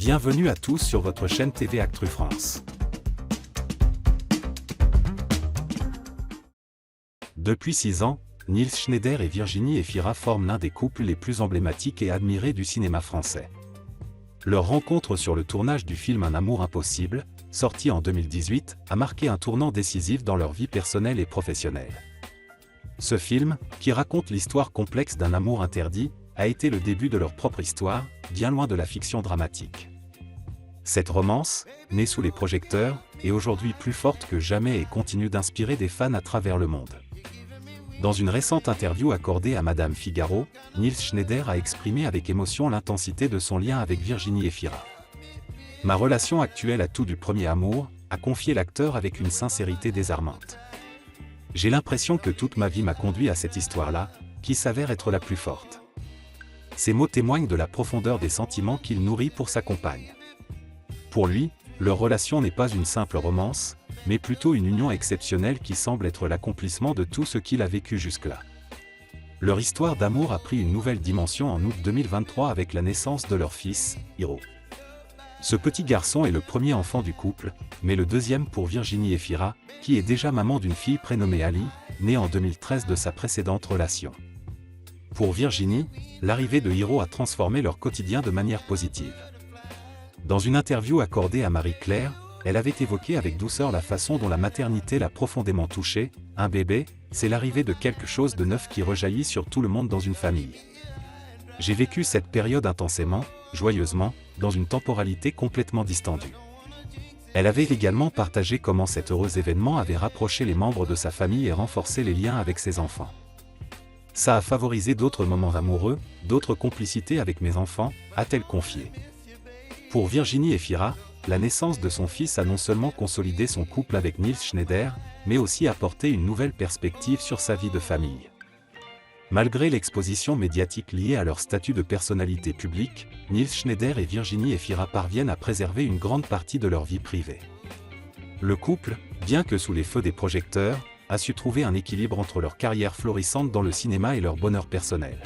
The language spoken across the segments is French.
Bienvenue à tous sur votre chaîne TV Actu France. Depuis 6 ans, Nils Schneider et Virginie Efira forment l'un des couples les plus emblématiques et admirés du cinéma français. Leur rencontre sur le tournage du film Un amour impossible, sorti en 2018, a marqué un tournant décisif dans leur vie personnelle et professionnelle. Ce film, qui raconte l'histoire complexe d'un amour interdit, a été le début de leur propre histoire, bien loin de la fiction dramatique. Cette romance, née sous les projecteurs, est aujourd'hui plus forte que jamais et continue d'inspirer des fans à travers le monde. Dans une récente interview accordée à Madame Figaro, Nils Schneider a exprimé avec émotion l'intensité de son lien avec Virginie Efira. « Ma relation actuelle a tout du premier amour », a confié l'acteur avec une sincérité désarmante. « J'ai l'impression que toute ma vie m'a conduit à cette histoire-là, qui s'avère être la plus forte. » Ces mots témoignent de la profondeur des sentiments qu'il nourrit pour sa compagne. Pour lui, leur relation n'est pas une simple romance, mais plutôt une union exceptionnelle qui semble être l'accomplissement de tout ce qu'il a vécu jusque-là. Leur histoire d'amour a pris une nouvelle dimension en août 2023 avec la naissance de leur fils, Hiro. Ce petit garçon est le premier enfant du couple, mais le deuxième pour Virginie Efira, qui est déjà maman d'une fille prénommée Ali, née en 2013 de sa précédente relation. Pour Virginie, l'arrivée de Hiro a transformé leur quotidien de manière positive. Dans une interview accordée à Marie-Claire, elle avait évoqué avec douceur la façon dont la maternité l'a profondément touchée. « Un bébé, c'est l'arrivée de quelque chose de neuf qui rejaillit sur tout le monde dans une famille. J'ai vécu cette période intensément, joyeusement, dans une temporalité complètement distendue. » Elle avait également partagé comment cet heureux événement avait rapproché les membres de sa famille et renforcé les liens avec ses enfants. « Ça a favorisé d'autres moments amoureux, d'autres complicités avec mes enfants », a-t-elle confié. Pour Virginie Efira, la naissance de son fils a non seulement consolidé son couple avec Nils Schneider, mais aussi apporté une nouvelle perspective sur sa vie de famille. Malgré l'exposition médiatique liée à leur statut de personnalité publique, Nils Schneider et Virginie Efira parviennent à préserver une grande partie de leur vie privée. Le couple, bien que sous les feux des projecteurs, a su trouver un équilibre entre leur carrière florissante dans le cinéma et leur bonheur personnel.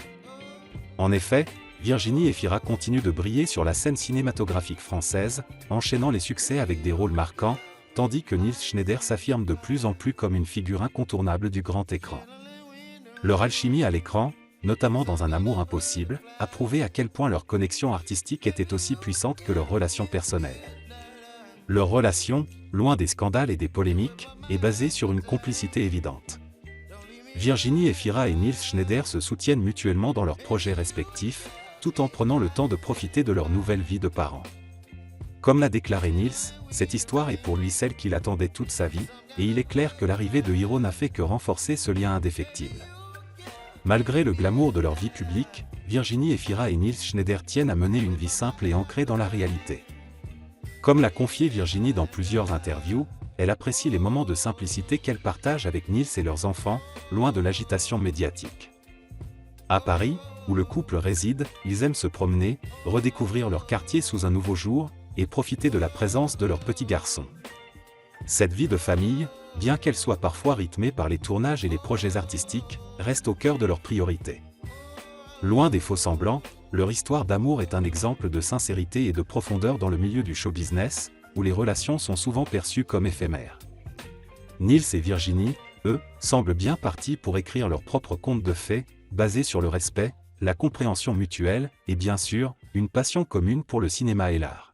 En effet, Virginie Efira continue de briller sur la scène cinématographique française, enchaînant les succès avec des rôles marquants, tandis que Nils Schneider s'affirme de plus en plus comme une figure incontournable du grand écran. Leur alchimie à l'écran, notamment dans Un amour impossible, a prouvé à quel point leur connexion artistique était aussi puissante que leur relation personnelle. Leur relation, loin des scandales et des polémiques, est basée sur une complicité évidente. Virginie Efira et Nils Schneider se soutiennent mutuellement dans leurs projets respectifs, tout en prenant le temps de profiter de leur nouvelle vie de parents. Comme l'a déclaré Nils, cette histoire est pour lui celle qu'il attendait toute sa vie, et il est clair que l'arrivée de Hiro n'a fait que renforcer ce lien indéfectible. Malgré le glamour de leur vie publique, Virginie Efira et Nils Schneider tiennent à mener une vie simple et ancrée dans la réalité. Comme l'a confié Virginie dans plusieurs interviews, elle apprécie les moments de simplicité qu'elle partage avec Nils et leurs enfants, loin de l'agitation médiatique. À Paris, où le couple réside, ils aiment se promener, redécouvrir leur quartier sous un nouveau jour, et profiter de la présence de leur petit garçon. Cette vie de famille, bien qu'elle soit parfois rythmée par les tournages et les projets artistiques, reste au cœur de leurs priorités. Loin des faux-semblants, leur histoire d'amour est un exemple de sincérité et de profondeur dans le milieu du show-business, où les relations sont souvent perçues comme éphémères. Nils et Virginie, eux, semblent bien partis pour écrire leur propre conte de fées, basé sur le respect, la compréhension mutuelle, et bien sûr, une passion commune pour le cinéma et l'art.